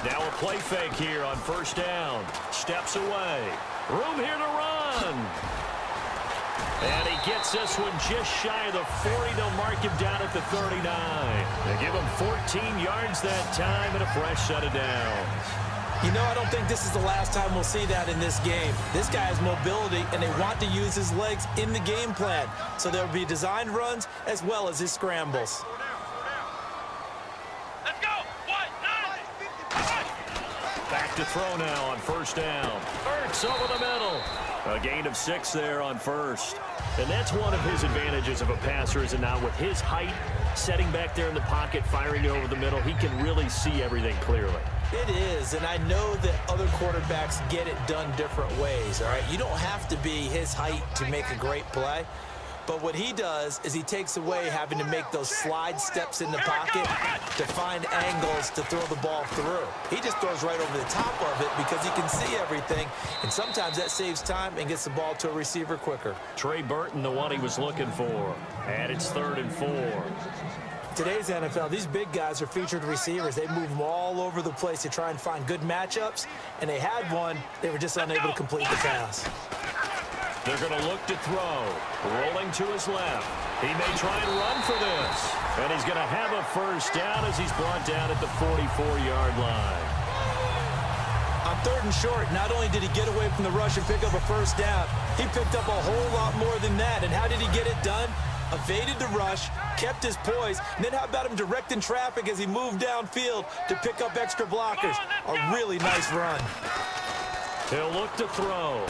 Now a play fake here on first down. Steps away. Room here to run. And he gets this one just shy of the 40. They'll mark him down at the 39. They give him 14 yards that time and a fresh set of downs. You know, I don't think this is the last time we'll see that in this game. This guy has mobility, and they want to use his legs in the game plan. So there will be designed runs as well as his scrambles. Let's go. Back to throw now on first down. Ertz over the middle. A gain of 6 there on first. And that's one of his advantages of a passer, is it not? With his height, setting back there in the pocket, firing over the middle, he can really see everything clearly. It is, and I know that other quarterbacks get it done different ways, all right? You don't have to be his height to make a great play. But what he does is he takes away having to make those slide steps in the pocket to find angles to throw the ball through. He just throws right over the top of it because he can see everything, and sometimes that saves time and gets the ball to a receiver quicker. Trey Burton, the one he was looking for. And it's 3rd and 4. Today's NFL, these big guys are featured receivers. They move them all over the place to try and find good matchups, and they had one. They were just unable to complete the pass. They're going to look to throw. Rolling to his left. He may try and run for this. And he's going to have a first down as he's brought down at the 44-yard line. On 3rd and short, not only did he get away from the rush and pick up a first down, he picked up a whole lot more than that. And how did he get it done? Evaded the rush, kept his poise, and then how about him directing traffic as he moved downfield to pick up extra blockers? A really nice run. He'll look to throw.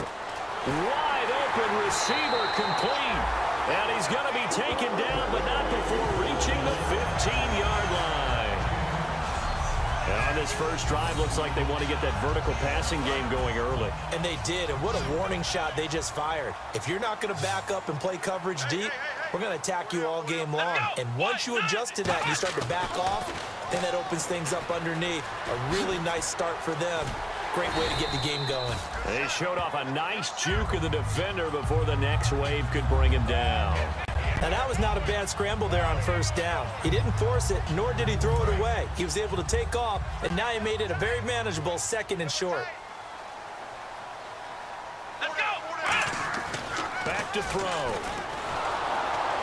Wide open receiver complete. And he's going to be taken down, but not before reaching the 15-yard line. And on this first drive, looks like they want to get that vertical passing game going early. And they did, and what a warning shot they just fired. If you're not going to back up and play coverage deep, we're going to attack you all game long. And once you adjust to that and you start to back off, then that opens things up underneath. A really nice start for them. Great way to get the game going. They showed off a nice juke of the defender before the next wave could bring him down. Now, that was not a bad scramble there on first down. He didn't force it, nor did he throw it away. He was able to take off, and now he made it a very manageable 2nd and short. Let's go. Back to throw.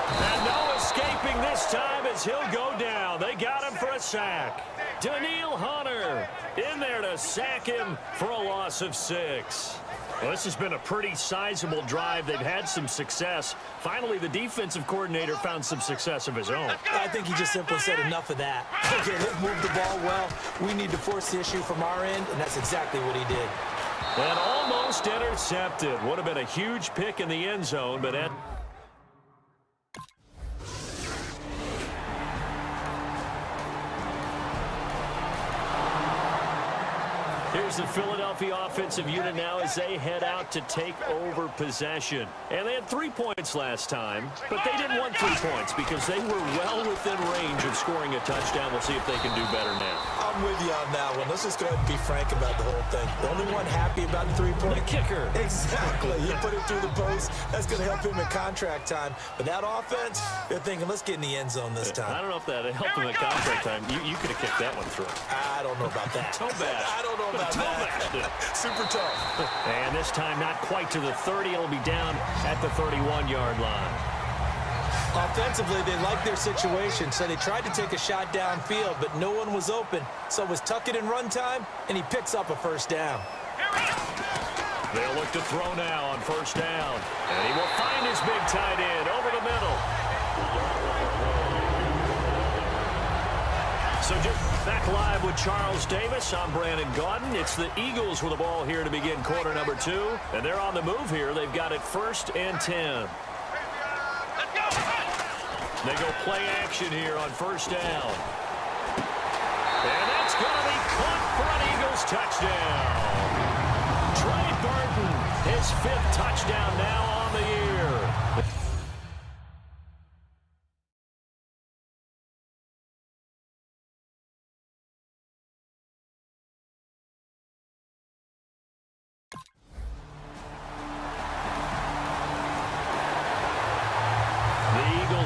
And no escaping this time as he'll go down. They got him for a sack. Daniil Hunter in there to sack him for a loss of 6. Well, this has been a pretty sizable drive. They've had some success. Finally, the defensive coordinator found some success of his own. I think he just simply said enough of that. Okay, let's move the ball well. We need to force the issue from our end, and that's exactly what he did. And almost intercepted. Would have been a huge pick in the end zone, but that... Here's the Philadelphia offensive unit now as they head out to take over possession. And they had 3 points last time, but they didn't want 3 points because they were well within range of scoring a touchdown. We'll see if they can do better now. I'm with you on that one. Let's just go ahead and be frank about the whole thing. The only one happy about the 3-point... The kicker. Exactly. You put it through the post. That's going to help him in contract time. But that offense, they're thinking, let's get in the end zone this time. I don't know if that helped him in contract time. You could have kicked that one through. I don't know about that. Toe bash. I don't know about that. Super tough. And this time not quite to the 30. It'll be down at the 31-yard line. Offensively, they liked their situation, so they tried to take a shot downfield, but no one was open. So it was tuck it in run time, and he picks up a first down. They'll look to throw now on first down. And he will find his big tight end over the middle. So just back live with Charles Davis. I'm Brandon Gaudin. It's the Eagles with the ball here to begin quarter number 2. And they're on the move here. They've got it 1st and 10. They go play action here on first down. And that's going to be caught for an Eagles touchdown. Trey Burton, his 5th touchdown now on the year.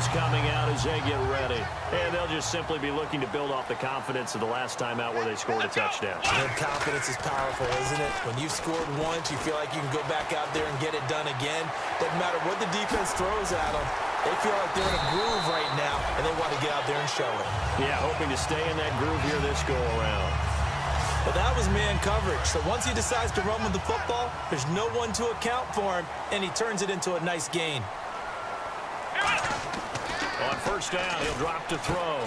is coming out as they get ready. And they'll just simply be looking to build off the confidence of the last time out where they scored a touchdown. And confidence is powerful, isn't it? When you've scored once, you feel like you can go back out there and get it done again. Doesn't matter what the defense throws at them. They feel like they're in a groove right now, and they want to get out there and show it. Yeah, hoping to stay in that groove here this go-around. Well, that was man coverage. So once he decides to run with the football, there's no one to account for him, and he turns it into a nice gain. On first down, he'll drop to throw.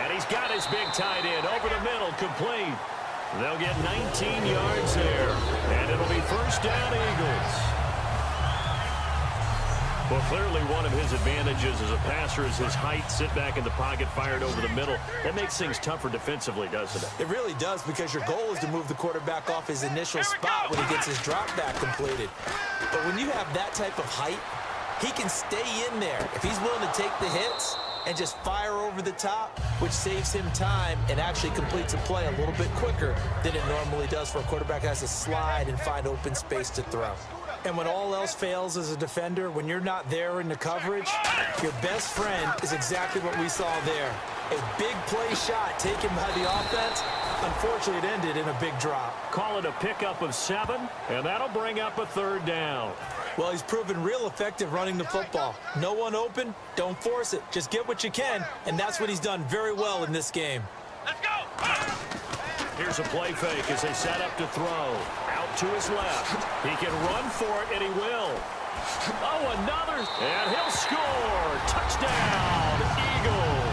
And he's got his big tight end over the middle, complete. They'll get 19 yards there. And it'll be first down, Eagles. Well, clearly one of his advantages as a passer is his height. Sit back in the pocket, fired over the middle. That makes things tougher defensively, doesn't it? It really does, because your goal is to move the quarterback off his initial spot when he gets his drop back completed. But when you have that type of height, he can stay in there if he's willing to take the hits and just fire over the top, which saves him time and actually completes a play a little bit quicker than it normally does for a quarterback that has to slide and find open space to throw. And when all else fails as a defender, when you're not there in the coverage, your best friend is exactly what we saw there. A big play shot taken by the offense. Unfortunately, it ended in a big drop. Call it a pickup of 7, and that'll bring up a third down. Well, he's proven real effective running the football. No one open, don't force it. Just get what you can, and that's what he's done very well in this game. Let's go! Here's a play fake as they set up to throw. Out to his left. He can run for it, and he will. Oh, another. And he'll score. Touchdown, Eagles.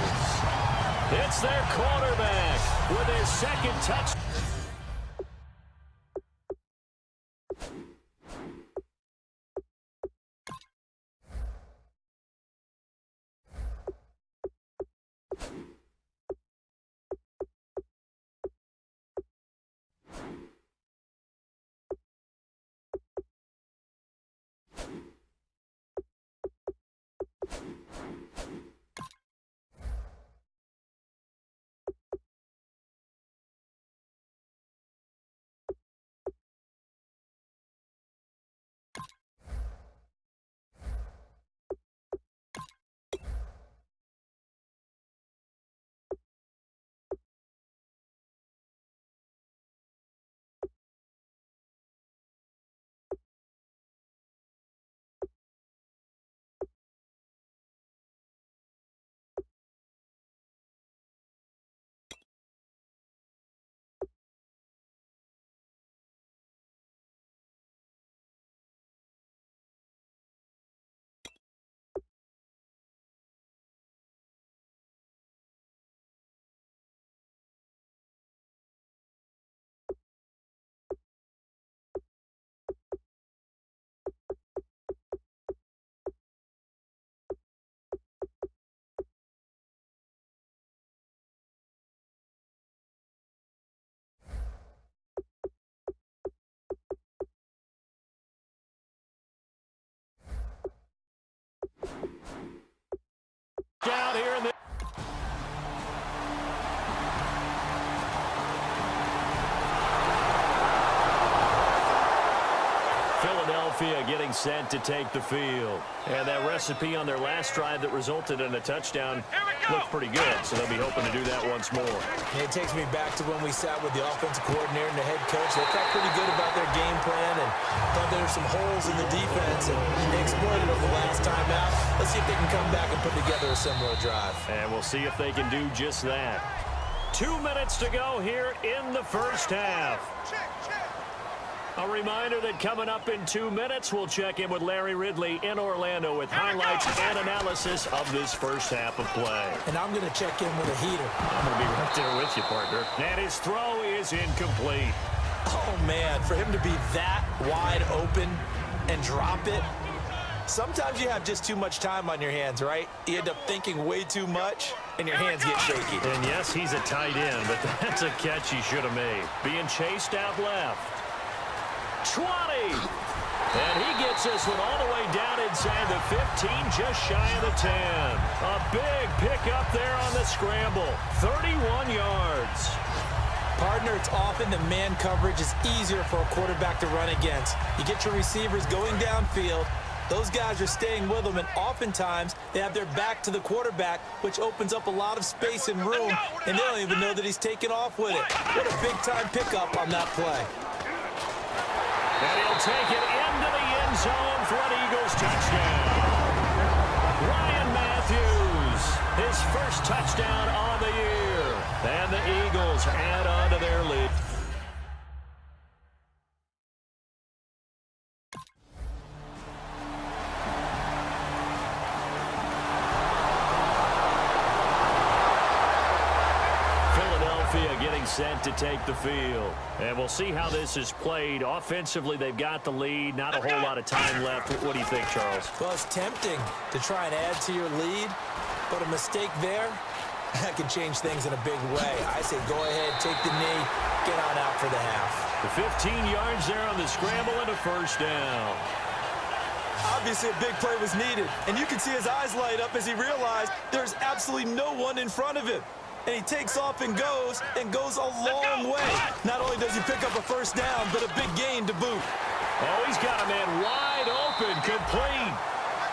It's their quarterback with his second touchdown. Down here in the Philadelphia getting set to take the field. And that recipe on their last drive that resulted in a touchdown looked pretty good, so they'll be hoping to do that once more. It takes me back to when we sat with the offensive coordinator and the head coach. They felt pretty good about their game plan and thought there were some holes in the defense, and they exploited them the last time out. Let's see if they can come back and put together a similar drive. And we'll see if they can do just that. 2 minutes to go here in the first half. A reminder that coming up in 2 minutes, we'll check in with Larry Ridley in Orlando with highlights and analysis of this first half of play. And I'm going to check in with a heater. I'm going to be right there with you, partner. And his throw is incomplete. Oh, man, for him to be that wide open and drop it, sometimes you have just too much time on your hands, right? You end up thinking way too much, and your hands get shaky. And yes, he's a tight end, but that's a catch he should have made. Being chased out left. 20. And he gets this one all the way down inside the 15, just shy of the 10. A big pickup there on the scramble. 31 yards. Partner, it's often the man coverage is easier for a quarterback to run against. You get your receivers going downfield, Those guys are staying with them, and oftentimes they have their back to the quarterback, which opens up a lot of space and room, and they don't even know that he's taking off with it. What a big-time pickup on that play. And he'll take it into the end zone for an Eagles touchdown. Ryan Matthews, his first touchdown on the year. And the Eagles add on to their lead. Getting set to take the field. And we'll see how this is played. Offensively, they've got the lead. Not a whole lot of time left. What do you think, Charles? Well, it's tempting to try and add to your lead, but a mistake there, that can change things in a big way. I say go ahead, take the knee, get on out for the half. The 15 yards there on the scramble and a first down. Obviously, a big play was needed, and you can see his eyes light up as he realized there's absolutely no one in front of him. And he takes off and goes a long way. Not only does he pick up a first down, but a big gain to boot. Oh, he's got a man wide open, complete.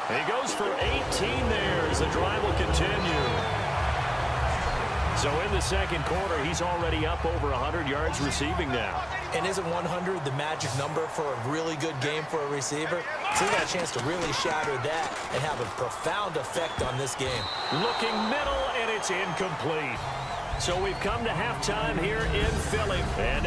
And he goes for 18 there as the drive will continue. So in the second quarter, he's already up over 100 yards receiving now. And isn't 100 the magic number for a really good game for a receiver? So he got a chance to really shatter that and have a profound effect on this game. Looking middle, and it's incomplete. So we've come to halftime here in Philly. And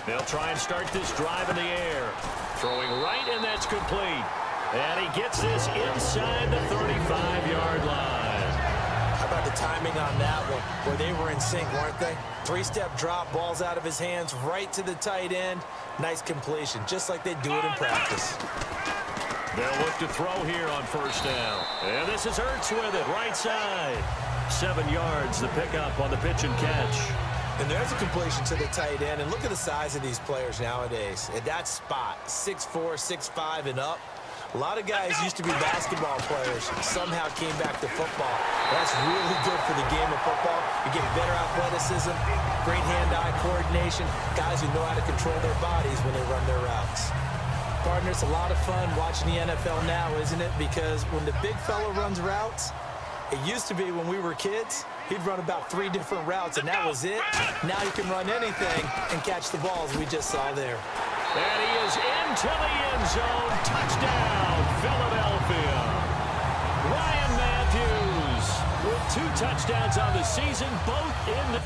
they'll try and start this drive in the air. Throwing right, and that's complete. And he gets this inside the 35-yard line. How about the timing on that one, where they were in sync, weren't they? Three-step drop, balls out of his hands, right to the tight end. Nice completion, just like they do it in practice. They'll look to throw here on first down. And this is Ertz with it, right side. 7 yards, the pickup on the pitch and catch. And there's a completion to the tight end. And look at the size of these players nowadays. At that spot, 6'4", 6'5", and up. A lot of guys used to be basketball players, somehow came back to football. That's really good for the game of football. You get better athleticism, great hand-eye coordination, guys who know how to control their bodies when they run their routes. Partner, it's a lot of fun watching the NFL now, isn't it? Because when the big fella runs routes, it used to be when we were kids, he'd run about 3 different routes, and that was it. Now he can run anything and catch the balls we just saw there. And he is into the end zone. Touchdown, Philadelphia. Ryan Matthews with 2 touchdowns on the season, both in the...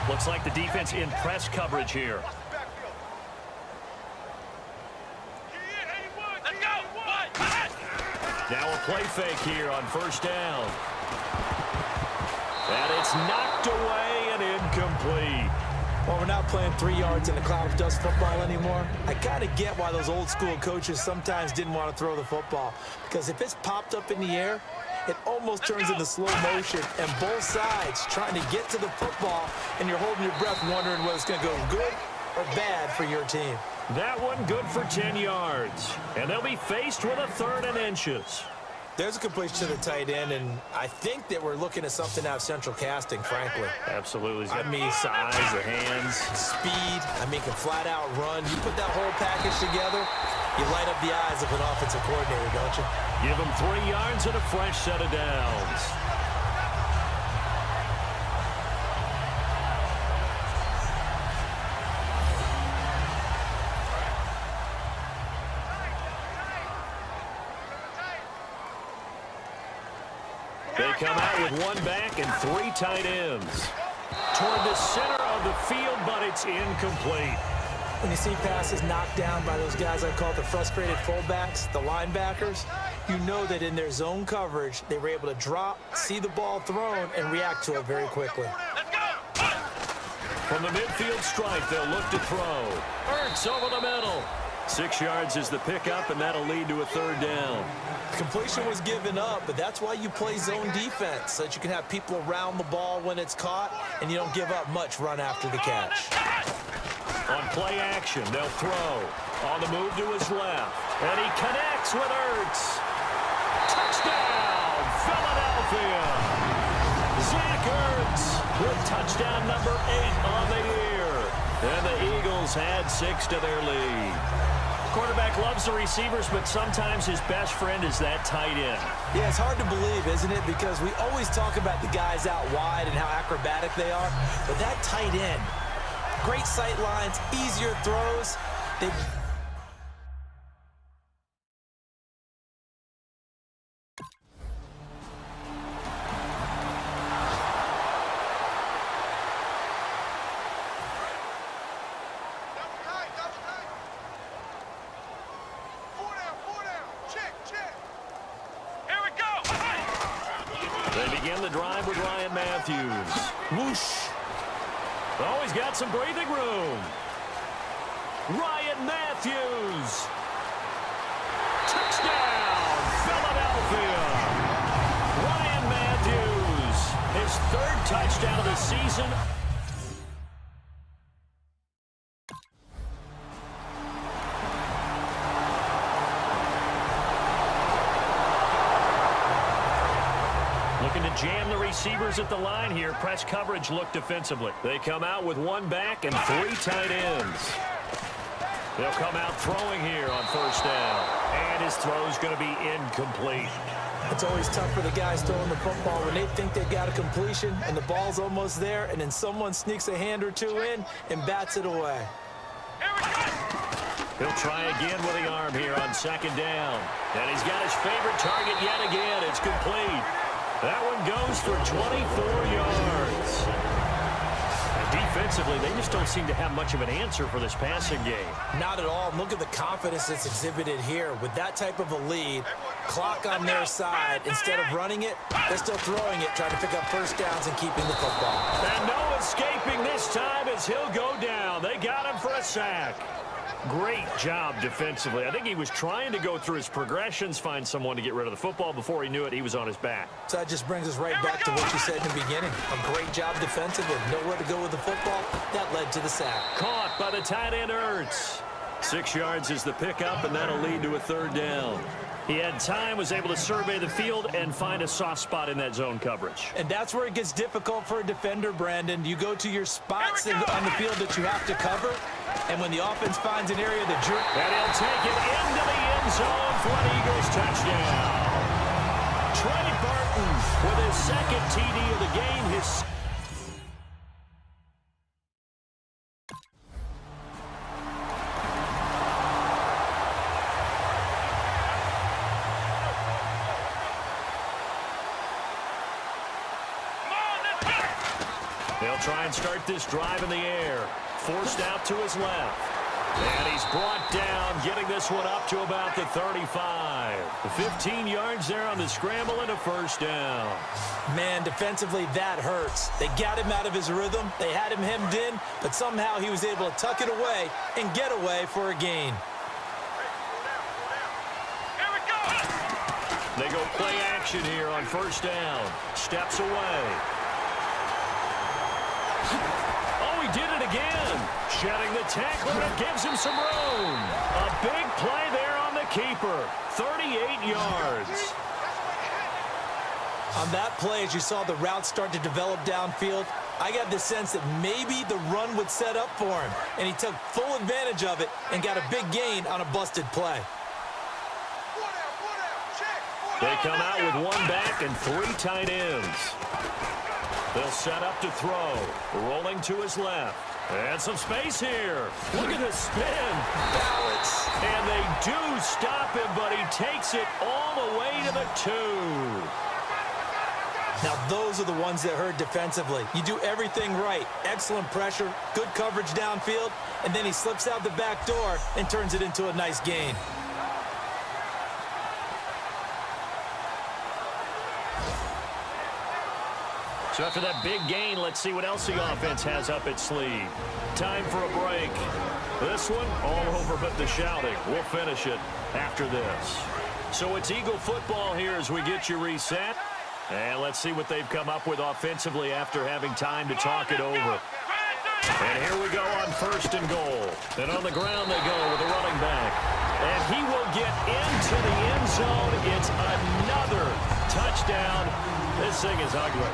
Looks like the defense in press coverage here. Now a play fake here on first down. And it's knocked away and incomplete. Well, we're not playing 3 yards in a cloud of dust football anymore. I kind of get why those old school coaches sometimes didn't want to throw the football. Because if it's popped up in the air, it almost turns into slow motion, and both sides trying to get to the football, and you're holding your breath wondering whether it's going to go good or bad for your team. That one good for 10 yards. And they'll be faced with a 3rd and inches. There's a completion to the tight end, and I think that we're looking at something out of central casting, frankly. Absolutely. He's got size, the hands. Speed. I mean, can flat out run. You put that whole package together, you light up the eyes of an offensive coordinator, don't you? Give him 3 yards and a fresh set of downs. They come out with 1 back and 3 tight ends. Toward the center of the field, but it's incomplete. When you see passes knocked down by those guys I call the frustrated fullbacks, the linebackers, you know that in their zone coverage, they were able to drop, see the ball thrown, and react to it very quickly. From the midfield stripe, they'll look to throw. Ertz over the middle. 6 yards is the pickup, and that'll lead to a third down. Completion was given up, but that's why you play zone defense, so that you can have people around the ball when it's caught, and you don't give up much run after the catch. On play action, they'll throw. On the move to his left, and he connects with Ertz. Touchdown, Philadelphia! Zach Ertz with touchdown number 8 on the year. And the Eagles add 6 to their lead. Quarterback loves the receivers, but sometimes his best friend is that tight end. Yeah, it's hard to believe, isn't it? Because we always talk about the guys out wide and how acrobatic they are. But that tight end, great sight lines, easier throws. They begin the drive with Ryan Matthews. Whoosh. Oh, he's got some breathing room. Ryan Matthews. Touchdown, Philadelphia. Ryan Matthews, his 3rd touchdown of the season. Looking to jam the receivers at the line here. Press coverage look defensively. They come out with 1 back and 3 tight ends. They'll come out throwing here on first down. And his throw's going to be incomplete. It's always tough for the guys throwing the football when they think they got a completion and the ball's almost there, and then someone sneaks a hand or two in and bats it away. He'll try again with the arm here on 2nd down. And he's got his favorite target yet again. It's complete. That one goes for 24 yards. And defensively, they just don't seem to have much of an answer for this passing game. Not at all. Look at the confidence that's exhibited here. With that type of a lead, clock on their side, instead of running it, they're still throwing it, trying to pick up first downs and keeping the football. And no escaping this time as he'll go down. They got him for a sack. Great job defensively. I think he was trying to go through his progressions, find someone to get rid of the football. Before he knew it, he was on his back. So that just brings us right back to what you said in the beginning. A great job defensively. Nowhere to go with the football. That led to the sack. Caught by the tight end, Ertz. 6 yards is the pickup, and that'll lead to a third down. He had time, was able to survey the field and find a soft spot in that zone coverage. And that's where it gets difficult for a defender, Brandon. You go to your spots on the field that you have to cover, and when the offense finds an area that you're... And he'll take it into the end zone for an Eagles touchdown. Trey Burton with his 2nd TD of the game. His... They'll try and start this drive in the air. Forced out to his left. And he's brought down, getting this one up to about the 35. 15 yards there on the scramble and a first down. Man, defensively, that hurts. They got him out of his rhythm. They had him hemmed in, but somehow he was able to tuck it away and get away for a gain. They go play action here on first down. Steps away. Oh, he did it again. Shedding the tackler, and it gives him some room. A big play there on the keeper. 38 yards. On that play, as you saw the route start to develop downfield, I got the sense that maybe the run would set up for him, and he took full advantage of it and got a big gain on a busted play. They come out with 1 back and 3 tight ends. They'll set up to throw. Rolling to his left. And some space here. Look at the spin. Balance. And they do stop him, but he takes it all the way to the 2. Now, those are the ones that hurt defensively. You do everything right. Excellent pressure, good coverage downfield, and then he slips out the back door and turns it into a nice gain. So after that big gain, let's see what else the offense has up its sleeve. Time for a break. This one, all over but the shouting. We'll finish it after this. So it's Eagle football here as we get you reset. And let's see what they've come up with offensively after having time to talk it over. And here we go on 1st and goal. And on the ground they go with a running back. And he will get into the end zone. It's another touchdown. This thing is ugly.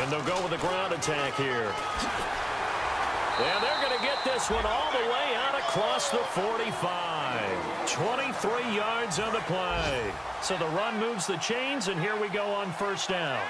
And they'll go with a ground attack here. And they're going to get this one all the way out across the 45. 23 yards on the play. So the run moves the chains, and here we go on 1st down.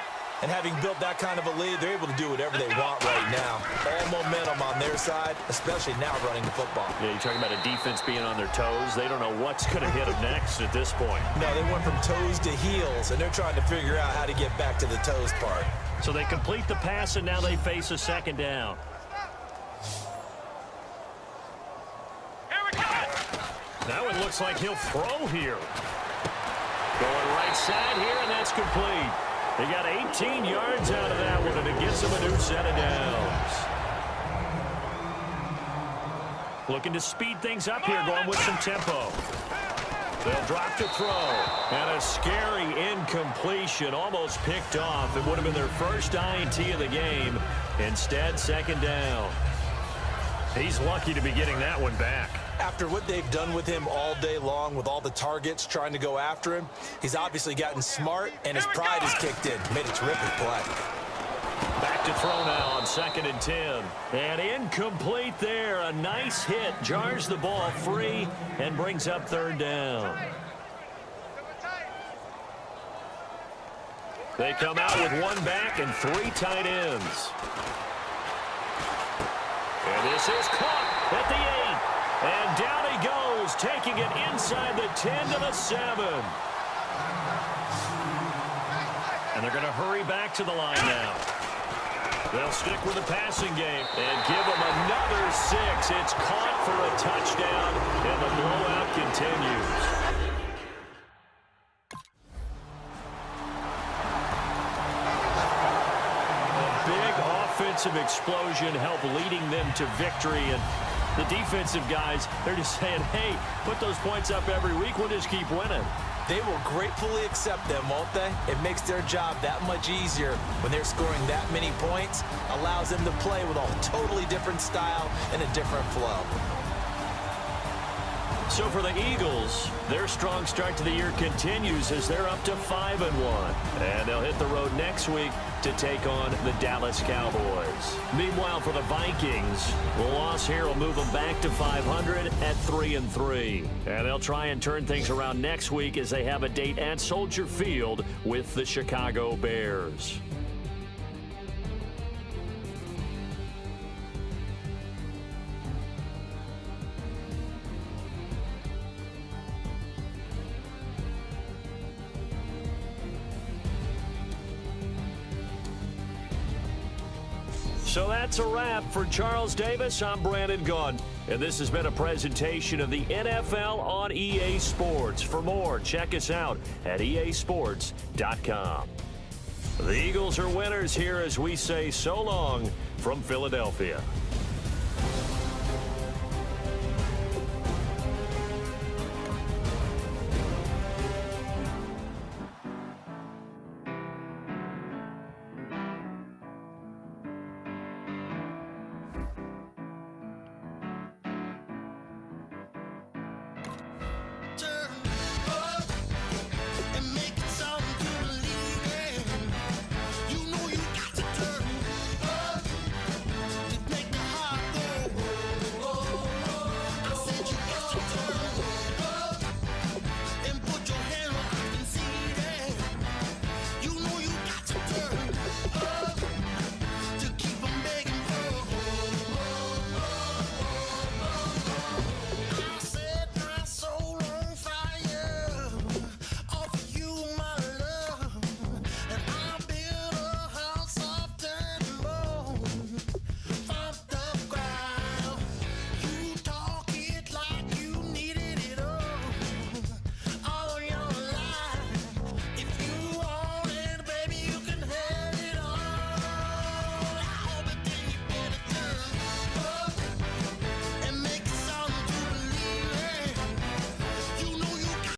And having built that kind of a lead, they're able to do whatever they want right now. All momentum on their side, especially now running the football. Yeah, you're talking about a defense being on their toes. They don't know what's going to hit them next at this point. No, they went from toes to heels, and they're trying to figure out how to get back to the toes part. So they complete the pass, and now they face a 2nd down. Now it looks like he'll throw here. Going right side here, and that's complete. They got 18 yards out of that one, and it gives them a new set of downs. Looking to speed things up here, going with some tempo. They'll drop to throw. And a scary incompletion, almost picked off. It would have been their first INT of the game. Instead, 2nd down. He's lucky to be getting that one back. After what they've done with him all day long, with all the targets trying to go after him, he's obviously gotten smart, and his pride has kicked in. Made a terrific play. Back to throw now on 2nd and 10. And incomplete there. A nice hit. Jars the ball free and brings up 3rd down. They come out with 1 back and 3 tight ends. And this is caught at the 8. And down he goes, taking it inside the 10 to the 7. And they're going to hurry back to the line now. They'll stick with the passing game and give them another 6. It's caught for a touchdown, and the blowout continues. A big offensive explosion helped leading them to victory, and the defensive guys, they're just saying, hey, put those points up every week. We'll just keep winning. They will gratefully accept them, won't they? It makes their job that much easier when they're scoring that many points. Allows them to play with a totally different style and a different flow. So for the Eagles, their strong start to the year continues as they're up to 5-1. And they'll hit the road next week to take on the Dallas Cowboys. Meanwhile, for the Vikings, the loss here will move them back to 500 at 3-3. And they'll try and turn things around next week as they have a date at Soldier Field with the Chicago Bears. So that's a wrap. For Charles Davis, I'm Brandon Gunn. And this has been a presentation of the NFL on EA Sports. For more, check us out at easports.com. The Eagles are winners here as we say so long from Philadelphia.